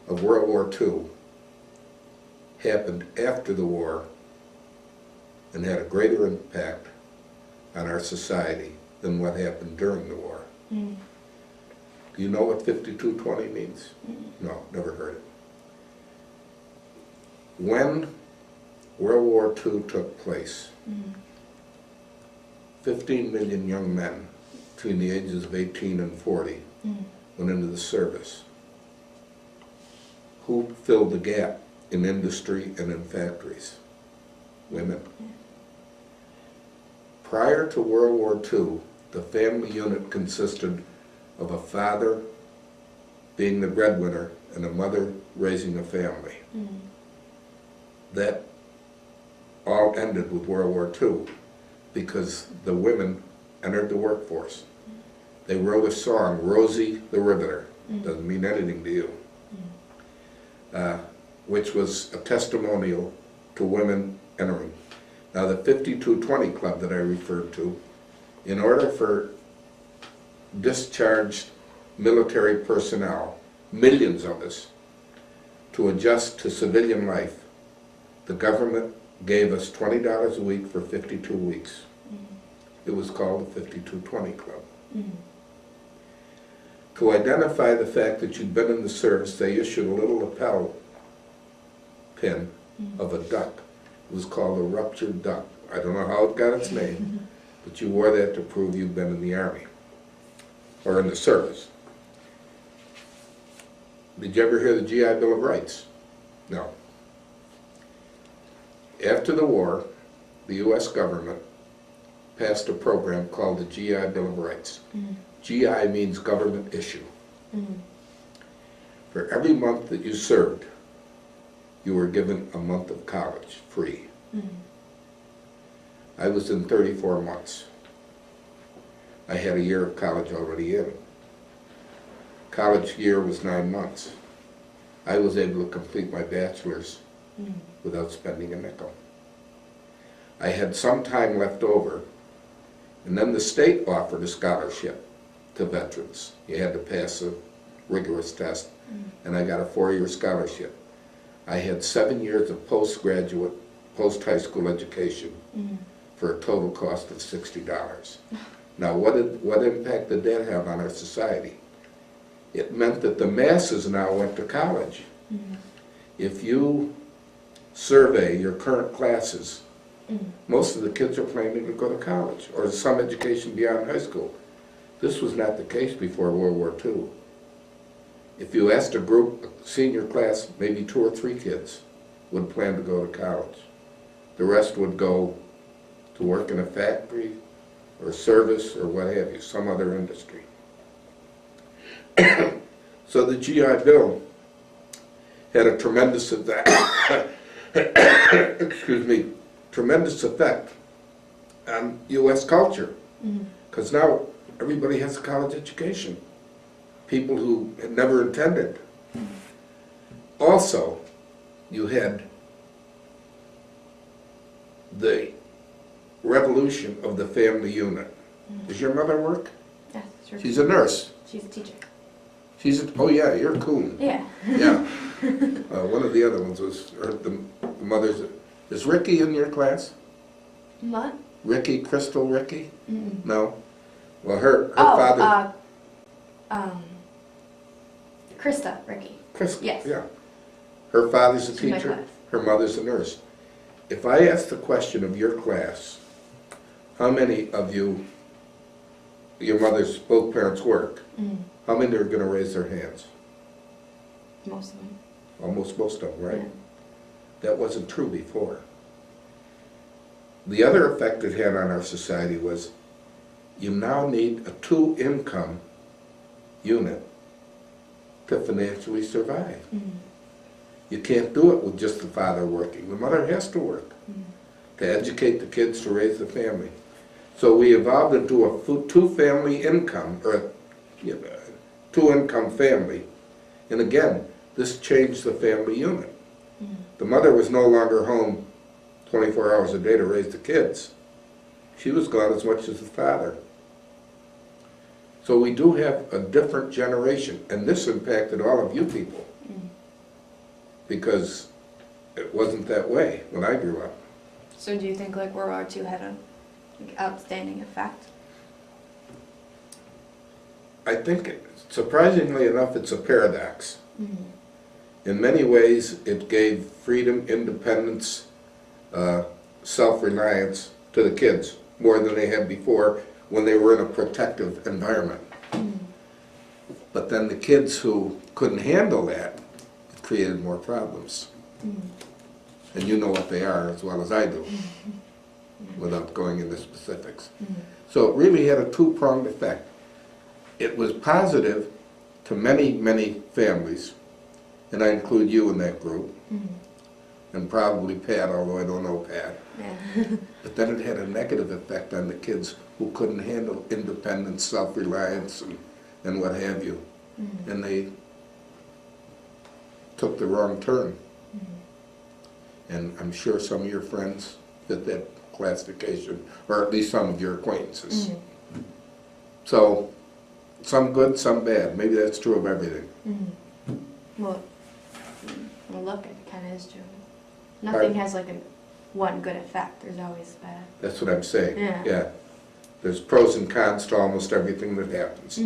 Speaker 2: of World War II happened after the war and had a greater impact on our society than what happened during the war. Do you know what 5220 means? No, never heard it. When World War II took place, 15 million young men between the ages of 18 and 40 went into the service. Who filled the gap in industry and in factories? Women. Prior to World War II, the family unit consisted of a father being the breadwinner and a mother raising a family. That all ended with World War II because the women entered the workforce. They wrote a song, Rosie the Riveter, doesn't mean anything to you, which was a testimonial to women entering. Now the 5220 Club that I referred to, in order for discharged military personnel, millions of us, to adjust to civilian life, the government gave us $20 a week for 52 weeks. It was called the 5220 Club. To identify the fact that you'd been in the service, they issued a little lapel pin of a duck. It was called a ruptured duck. I don't know how it got its name, but you wore that to prove you'd been in the Army or in the service. Did you ever hear the GI Bill of Rights? No. After the war, the U.S. government passed a program called the GI Bill of Rights. GI means government issue. For every month that you served, you were given a month of college free. I was in 34 months. I had a year of college already in. College year was 9 months. I was able to complete my bachelor's without spending a nickel. I had some time left over, and then the state offered a scholarship to veterans. You had to pass a rigorous test, and I got a 4-year scholarship. I had 7 years of postgraduate, post-high school education for a total cost of $60. Now, what impact did that have on our society? It meant that the masses now went to college. If you survey your current classes, most of the kids are planning to go to college or some education beyond high school. This was not the case before World War II. If you asked a group, a senior class, maybe 2 or 3 kids would plan to go to college. The rest would go to work in a factory or service or what have you, some other industry. So the GI Bill had a tremendous effect, excuse me, tremendous effect on U.S. culture, because now everybody has a college education. People who had never intended. Also, you had the revolution of the family unit. Does your mother work?
Speaker 1: Yes, sure.
Speaker 2: She's a nurse.
Speaker 1: She's a teacher.
Speaker 2: She's a, oh yeah, you're Coon.
Speaker 1: Yeah.
Speaker 2: Yeah. One of the other ones was the mother's. Is Ricky in your class?
Speaker 1: What?
Speaker 2: Ricky, Crystal Ricky? No. Well, her father.
Speaker 1: Krista Ricky.
Speaker 2: Krista.
Speaker 1: Yes.
Speaker 2: Yeah. Her father's a
Speaker 1: She's in my
Speaker 2: teacher.
Speaker 1: class.
Speaker 2: Her mother's a nurse. If I ask the question of your class, how many of you, your mother's, both parents work, how many are going to raise their hands?
Speaker 1: Most of them.
Speaker 2: Almost most of them, right?
Speaker 1: Yeah.
Speaker 2: That wasn't true before. The other effect it had on our society was you now need a 2-income unit to financially survive. You can't do it with just the father working. The mother has to work to educate the kids to raise the family. So we evolved into a 2-family income, or 2-income family. And again, this changed the family unit. The mother was no longer home 24 hours a day to raise the kids. She was gone as much as the father. So we do have a different generation, and this impacted all of you people. Because it wasn't that way when I grew up.
Speaker 1: So do you think like World War II had an outstanding effect?
Speaker 2: I think, surprisingly enough, it's a paradox. In many ways, it gave freedom, independence, self-reliance to the kids, more than they had before when they were in a protective environment. But then the kids who couldn't handle that, it created more problems. And you know what they are as well as I do, without going into specifics. So it really had a two-pronged effect. It was positive to many, many families, and I include you in that group, and probably Pat, although I don't know Pat. But then it had a negative effect on the kids who couldn't handle independence, self-reliance, and what have you. And they took the wrong turn. And I'm sure some of your friends fit that classification, or at least some of your acquaintances. So, some good, some bad. Maybe that's true of everything.
Speaker 1: Well, look, it kind of is true. Nothing has like one good effect. There's always bad.
Speaker 2: That's what I'm saying. Yeah. There's pros and cons to almost everything that happens.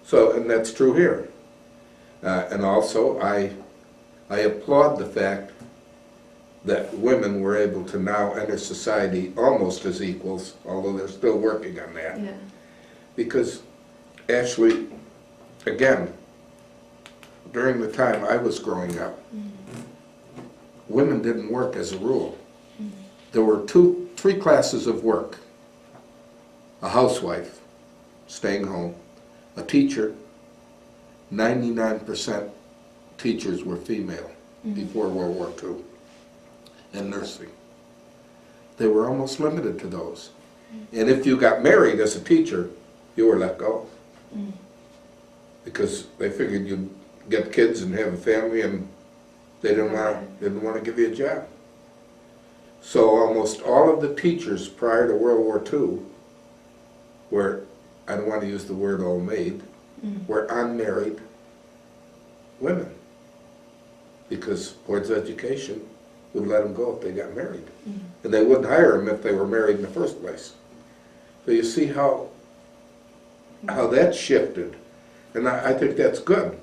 Speaker 2: So, and that's true here. And also, I applaud the fact that women were able to now enter society almost as equals, although they're still working on that. Because, Ashely, again, during the time I was growing up, women didn't work as a rule. There were three classes of work. A housewife, staying home, a teacher. 99% teachers were female before World War II, and nursing. They were almost limited to those. And if you got married as a teacher, you were let go. Because they figured you'd get kids and have a family, and they didn't want to give you a job. So almost all of the teachers prior to World War II were, I don't want to use the word old maid, were unmarried women. Because boards of education would let them go if they got married. And they wouldn't hire them if they were married in the first place. So you see how that shifted. And I think that's good.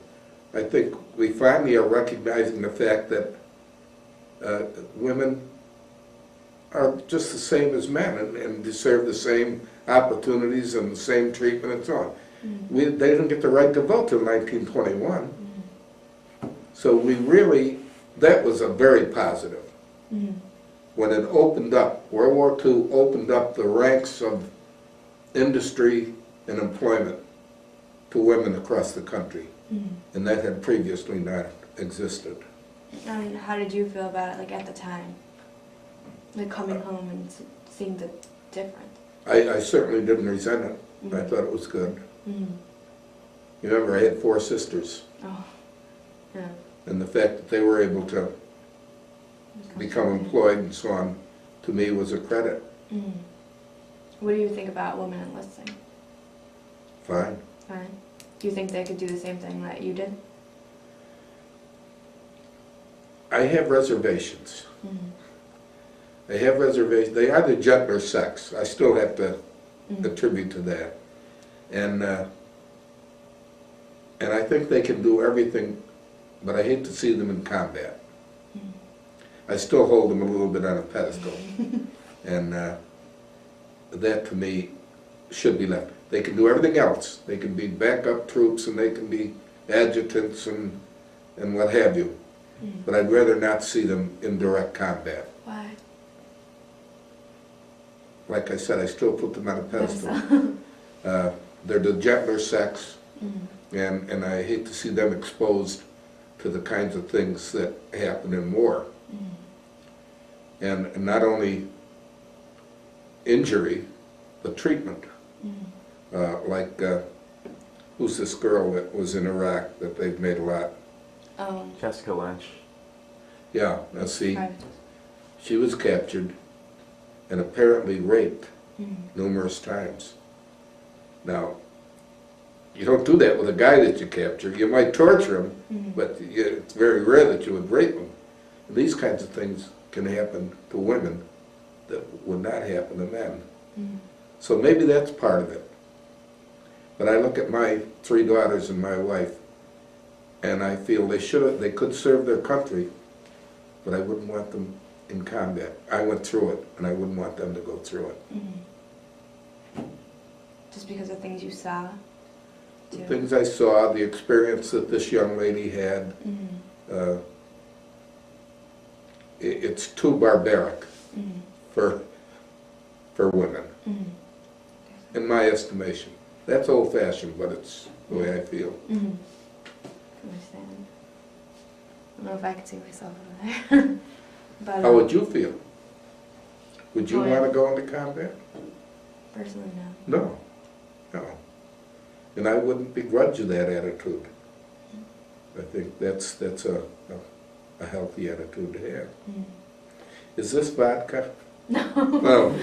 Speaker 2: I think we finally are recognizing the fact that women are just the same as men and deserve the same opportunities and the same treatment and so on. They didn't get the right to vote till 1921. So we really, that was a very positive. When it opened up, World War II opened up the ranks of industry and employment to women across the country. And that had previously not existed.
Speaker 1: And how did you feel about it, like at the time? Like coming home and seeing the difference?
Speaker 2: I certainly didn't resent it. I thought it was good. You remember I had 4 sisters. And the fact that they were able to become employed and so on, to me, was a credit.
Speaker 1: What do you think about women enlisting?
Speaker 2: Fine.
Speaker 1: Fine. Do you think they could do the same thing that you did?
Speaker 2: I have reservations. I have reservations. They are the gentler sex. I still have to attribute to that. And I think they can do everything, but I hate to see them in combat. I still hold them a little bit on a pedestal. And that, to me, should be left. They can do everything else. They can be backup troops, and they can be adjutants and what have you. But I'd rather not see them in direct combat.
Speaker 1: Why?
Speaker 2: Like I said, I still put them on a pedestal. They're the gentler sex, and I hate to see them exposed to the kinds of things that happen in war. And not only injury, but treatment. Like, who's this girl that was in Iraq that they've made a lot?
Speaker 3: Jessica Lynch.
Speaker 2: Yeah, now see,
Speaker 1: Right.
Speaker 2: she was captured and apparently raped
Speaker 1: Mhm.
Speaker 2: numerous times. Now, you don't do that with a guy that you capture. You might torture him,
Speaker 1: Mhm.
Speaker 2: but it's very rare that you would rape him. And these kinds of things can happen to women that would not happen to men.
Speaker 1: Mhm.
Speaker 2: So maybe that's part of it. But I look at my 3 daughters and my wife, and I feel they could serve their country, but I wouldn't want them in combat. I went through it, and I wouldn't want them to go through it.
Speaker 1: Mhm. Just because of things you saw?
Speaker 2: The
Speaker 1: Too?
Speaker 2: things I saw, the experience that this young lady had,
Speaker 1: Mhm.
Speaker 2: it's too barbaric
Speaker 1: Mhm.
Speaker 2: for women,
Speaker 1: Mhm.
Speaker 2: in my estimation. That's old-fashioned, but it's the way I feel.
Speaker 1: Mhm. Understand. I don't know if I could see myself over there. But,
Speaker 2: How would you feel? Would you
Speaker 1: Oh, yeah.
Speaker 2: want to go into combat?
Speaker 1: Personally, no.
Speaker 2: No, no. And I wouldn't begrudge you that attitude. I think that's a healthy attitude to have.
Speaker 1: Mhm.
Speaker 2: Is this vodka?
Speaker 1: No.
Speaker 2: No.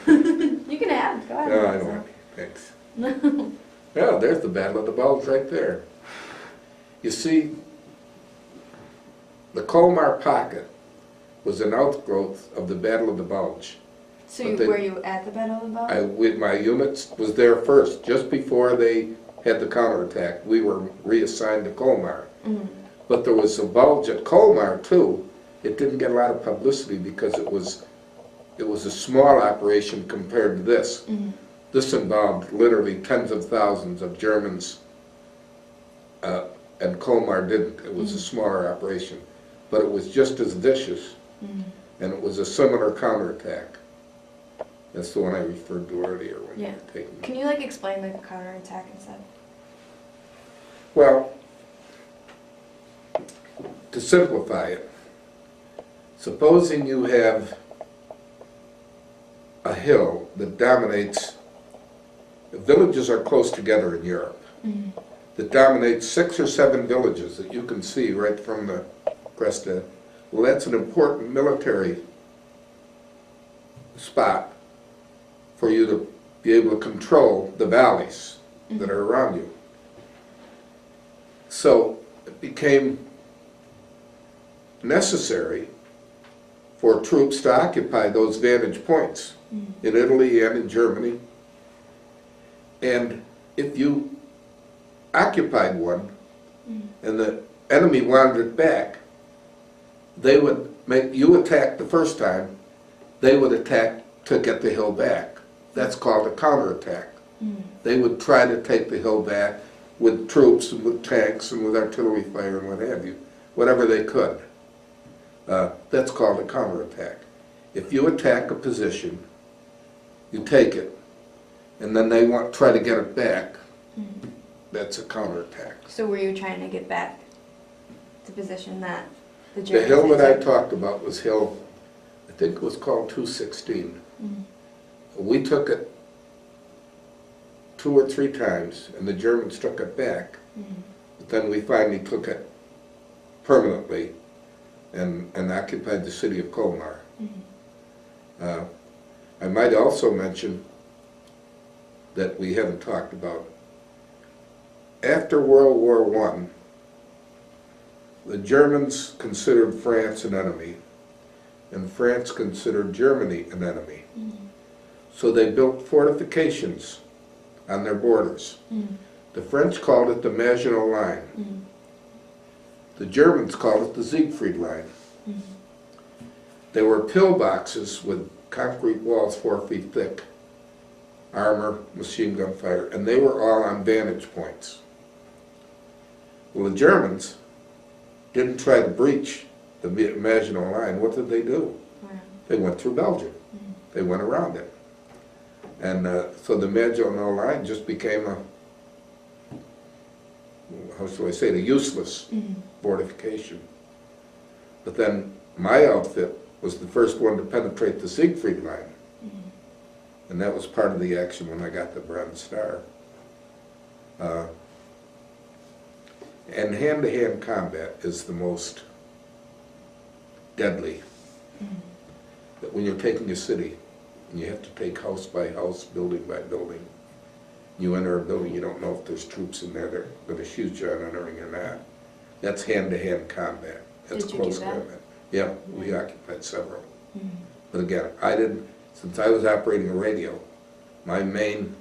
Speaker 1: You can have. Go ahead.
Speaker 2: No, I don't want it. Thanks.
Speaker 1: No.
Speaker 2: Yeah, there's the Battle of the Bulge right there. You see, the Colmar Pocket was an outgrowth of the Battle of the Bulge.
Speaker 1: So
Speaker 2: But
Speaker 1: were you at the Battle of the Bulge?
Speaker 2: With my units was there first, just before they had the counterattack. We were reassigned to Colmar.
Speaker 1: Mhm.
Speaker 2: But there was a bulge at Colmar too. It didn't get a lot of publicity because it was a small operation compared to this.
Speaker 1: Mhm.
Speaker 2: This involved literally tens of thousands of Germans, and Colmar didn't. It was a smaller operation, but it was just as vicious,
Speaker 1: Mhm.
Speaker 2: and it was a similar counterattack. That's the one I referred to earlier when you
Speaker 1: Yeah.
Speaker 2: were taking.
Speaker 1: Can you like explain the counterattack and stuff?
Speaker 2: Well, to simplify it, supposing you have a hill that dominates, villages are close together in Europe,
Speaker 1: Mhm.
Speaker 2: that dominates 6 or 7 villages that you can see right from the crest of. Well, that's an important military spot for you to be able to control the valleys that are around you. So it became necessary for troops to occupy those vantage points in Italy and in Germany. And if you occupied one and the enemy wanted it back, they would make you attack the first time, they would attack to get the hill back. That's called a counterattack. They would try to take the hill back with troops and with tanks and with artillery fire and what have you, whatever they could. That's called a counterattack. If you attack a position, you take it, and then they try to get it back, that's a counterattack.
Speaker 1: So were you trying to get back the position that the
Speaker 2: The
Speaker 1: Germans
Speaker 2: hill that I
Speaker 1: took?
Speaker 2: talked about was hill, I think it was called 216. We took it 2 or 3 times, and the Germans took it back. But then we finally took it permanently and occupied the city of Colmar. I might also mention that we haven't talked about. After World War I, the Germans considered France an enemy, and France considered Germany an enemy. So they built fortifications on their borders. The French called it the Maginot Line. The Germans called it the Siegfried Line. They were pillboxes with concrete walls 4 feet thick, armor, machine gun fire, and they were all on vantage points. Well, the Germans didn't try to breach the Maginot Line. What did they do? They went through Belgium. They went around it. And so the Maginot Line just became a, how shall I say it, a useless fortification. But then my outfit was the first one to penetrate the Siegfried Line. And that was part of the action when I got the Bronze Star. And hand-to-hand combat is the most deadly. That when you're taking a city, and you have to take house by house, building by building, you enter a building, you don't know if there's troops in there that are going to shoot you on entering or not. That's hand-to-hand combat. That's
Speaker 1: Did you
Speaker 2: close
Speaker 1: do that?
Speaker 2: combat. Yeah, we occupied several. But again, since I was operating a radio, my main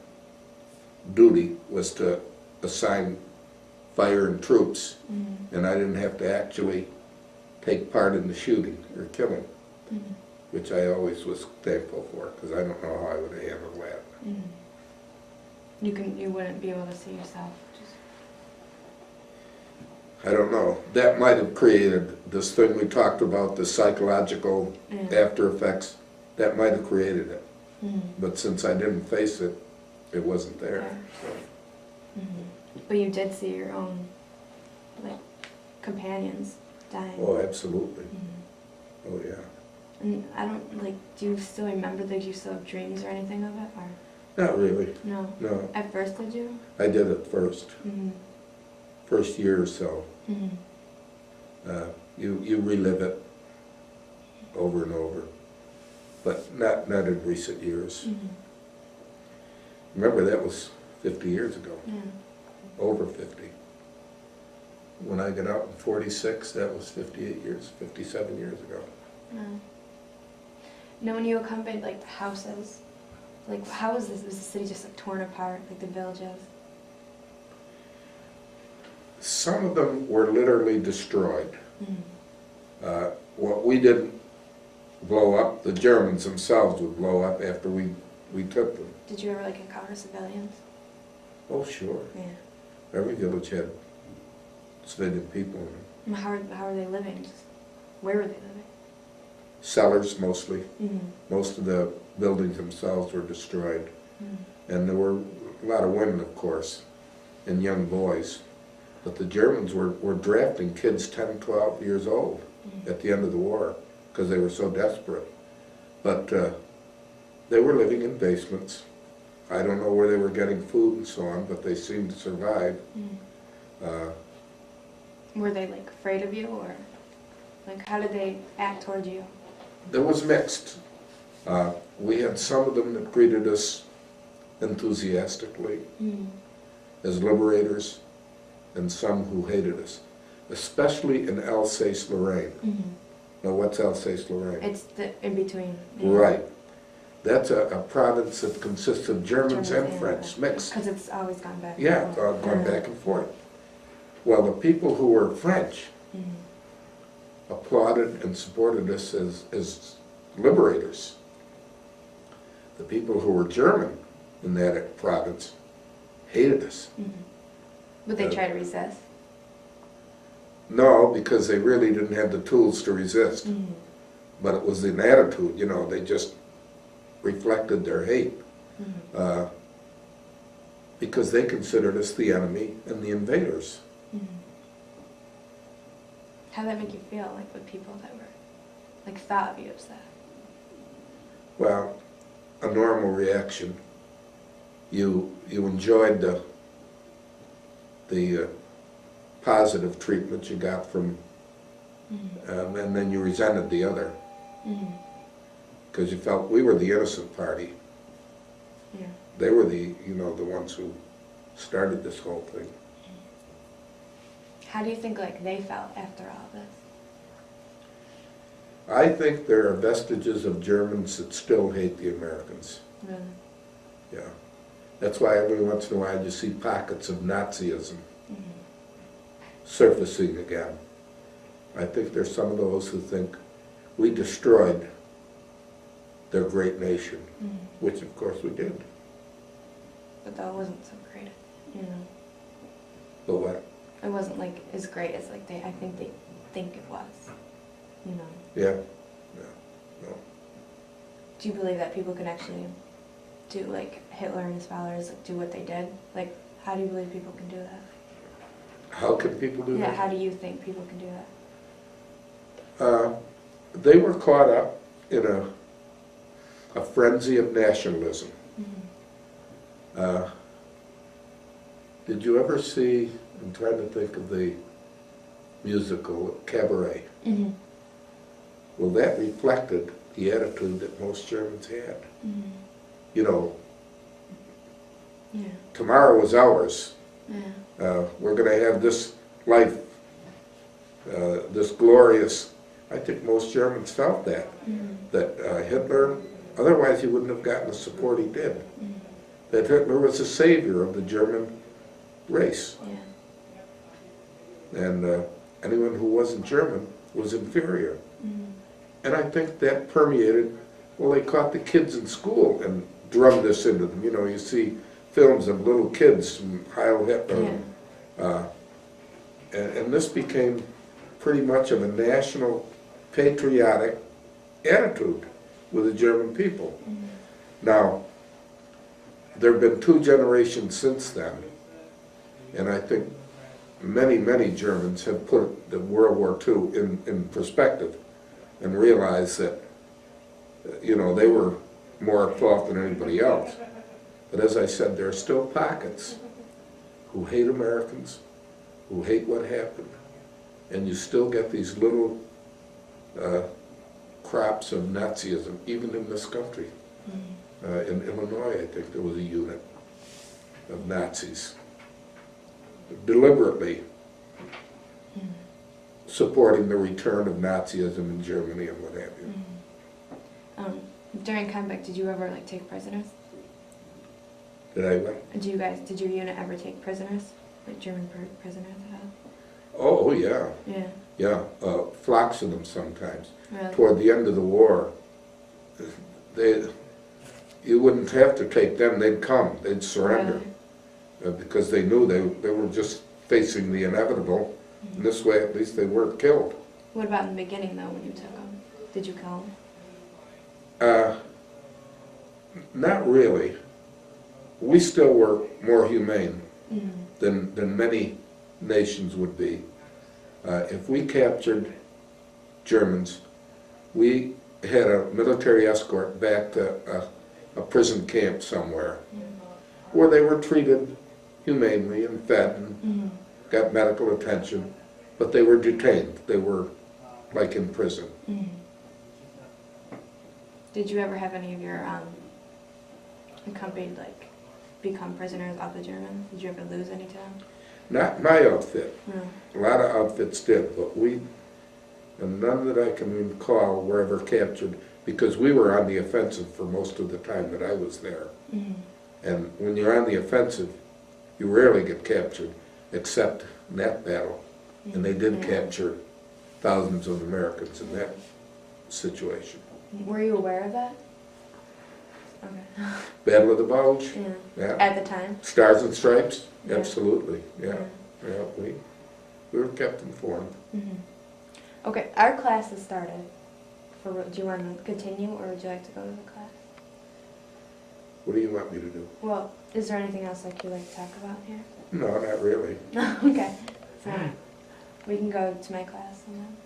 Speaker 2: duty was to assign fire and troops, and I didn't have to actually take part in the shooting or killing, which I always was thankful for, because I don't know how I would have handled that.
Speaker 1: You wouldn't be able to see yourself.
Speaker 2: I don't know. That might have created this thing we talked about, the psychological after effects. That might have created it. But since I didn't face it, it wasn't there. So.
Speaker 1: But you did see your own, like, companions dying.
Speaker 2: Oh, absolutely. Oh, yeah.
Speaker 1: And I don't, like, do you still remember, do you still have dreams or anything of it? Or?
Speaker 2: Not really.
Speaker 1: No?
Speaker 2: No.
Speaker 1: At first, did you?
Speaker 2: I did it first. First year or so. You relive it over and over, but not in recent years. Remember, that was 50 years ago. Over 50. When I got out in 46, that was 58 years, 57 years ago.
Speaker 1: Now, when you accompanied, like, the houses, like, how was this? Was the city just, like, torn apart, like the villages?
Speaker 2: Some of them were literally destroyed. What we didn't blow up, the Germans themselves would blow up after we took them.
Speaker 1: Did you ever, like, encounter civilians?
Speaker 2: Oh, sure.
Speaker 1: Yeah.
Speaker 2: Every village had civilian people in them.
Speaker 1: And how are they living? Just, where were they living?
Speaker 2: Cellars, mostly. Most of the buildings themselves were destroyed. And there were a lot of women, of course, and young boys. But the Germans were drafting kids 10, 12 years old at the end of the war because they were so desperate. But they were living in basements. I don't know where they were getting food and so on, but they seemed to survive.
Speaker 1: Were they, like, afraid of you, or, like, how did they act toward you?
Speaker 2: There was mixed. We had some of them that greeted us enthusiastically as liberators, and some who hated us, especially in Alsace-Lorraine. Now, what's Alsace-Lorraine?
Speaker 1: It's the in-between.
Speaker 2: Right. That's a province that consists of Germans and French, mixed.
Speaker 1: Because it's always gone back.
Speaker 2: Yeah, it's all gone back and forth. Well, the people who were French applauded and supported us as liberators. The people who were German in that province hated us.
Speaker 1: Would they try to resist?
Speaker 2: No, because they really didn't have the tools to resist. But it was an attitude, you know, they just reflected their hate. Because they considered us the enemy and the invaders.
Speaker 1: How did that make you feel, like, with people that were, like, thought of you as that?
Speaker 2: Well, a normal reaction. You enjoyed the positive treatment you got from, and then you resented the other. Because you felt we were the innocent party.
Speaker 1: Yeah.
Speaker 2: They were the ones who started this whole thing.
Speaker 1: How do you think, like, they felt after all this?
Speaker 2: I think there are vestiges of Germans that still hate the Americans.
Speaker 1: Really?
Speaker 2: Yeah. That's why every once in a while you see pockets of Nazism surfacing again. I think there's some of those who think we destroyed their great nation, which of course we did.
Speaker 1: But that wasn't so great, you know?
Speaker 2: But what?
Speaker 1: It wasn't, like, as great as, like, I think they think it was, you know?
Speaker 2: Yeah. No.
Speaker 1: Do you believe that people can actually do, like, Hitler and his followers, like, do what they did? Like, how do you believe people can do that?
Speaker 2: How can people do that?
Speaker 1: Yeah, how do you think people can do that?
Speaker 2: They were caught up in a frenzy of nationalism. Did you ever see, I'm trying to think of the musical, Cabaret, Well, that reflected the attitude that most Germans had.
Speaker 1: Mm-hmm.
Speaker 2: You know,
Speaker 1: Yeah.
Speaker 2: tomorrow is ours.
Speaker 1: Yeah.
Speaker 2: We're going to have this life, this glorious. I think most Germans felt that.
Speaker 1: Mm-hmm.
Speaker 2: That Hitler, otherwise he wouldn't have gotten the support he did.
Speaker 1: Mm-hmm.
Speaker 2: That Hitler was the savior of the German race.
Speaker 1: Yeah.
Speaker 2: And anyone who wasn't German was inferior.
Speaker 1: Mm-hmm.
Speaker 2: And I think that permeated, well, they caught the kids in school and drummed this into them. You know, you see films of little kids from Heil Hitler.
Speaker 1: Yeah.
Speaker 2: And this became pretty much of a national patriotic attitude with the German people.
Speaker 1: Mm-hmm.
Speaker 2: Now, there have been 2 generations since then, and I think many, many Germans have put the World War II in perspective and realized that, you know, they were more at fault than anybody else. But as I said, there are still pockets who hate Americans, who hate what happened, and you still get these little crops of Nazism, even in this country.
Speaker 1: Mm-hmm.
Speaker 2: In Illinois, I think there was a unit of Nazis deliberately supporting the return of Nazism in Germany and what have you.
Speaker 1: Mm-hmm. During combat, did you ever like take prisoners?
Speaker 2: Did I what?
Speaker 1: Did your unit ever take prisoners? Like German prisoners at all?
Speaker 2: Oh, yeah.
Speaker 1: Yeah.
Speaker 2: Yeah, flocks of them sometimes.
Speaker 1: Really?
Speaker 2: Toward the end of the war, you wouldn't have to take them, they'd come, they'd surrender.
Speaker 1: Really?
Speaker 2: Because they knew they were just facing the inevitable. And this way, at least, they weren't killed.
Speaker 1: What about in the beginning, though, when you took them? Did you kill them?
Speaker 2: Not really. We still were more humane
Speaker 1: Mm-hmm.
Speaker 2: than many nations would be. If we captured Germans, we had a military escort back to a prison camp somewhere, where they were treated humanely and fed and got medical attention, but they were detained. They were like in prison.
Speaker 1: Did you ever have any of your accompanied become prisoners of the Germans? Did you ever lose any to them?
Speaker 2: Not my outfit.
Speaker 1: No.
Speaker 2: A lot of outfits did, but and none that I can recall were ever captured, because we were on the offensive for most of the time that I was there. And when you're on the offensive, you rarely get captured, except in that battle. And they did capture thousands of Americans in that situation.
Speaker 1: Were you aware of that? Okay.
Speaker 2: Battle of the Bulge?
Speaker 1: Yeah.
Speaker 2: Yeah.
Speaker 1: At the time?
Speaker 2: Stars and Stripes?
Speaker 1: Yeah.
Speaker 2: Absolutely, yeah. Yeah, we were kept informed.
Speaker 1: Okay, our class has started. Do you want to continue, or would you like to go to the class?
Speaker 2: What do you want me to do?
Speaker 1: Well, is there anything else you'd like to talk about here?
Speaker 2: No, not really.
Speaker 1: Okay, so we can go to my class and then.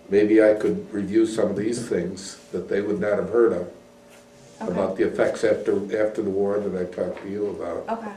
Speaker 2: Maybe I could review some of these things that they would not have heard of,
Speaker 1: Okay.
Speaker 2: about the effects after the war that I talked to you about.
Speaker 1: Okay.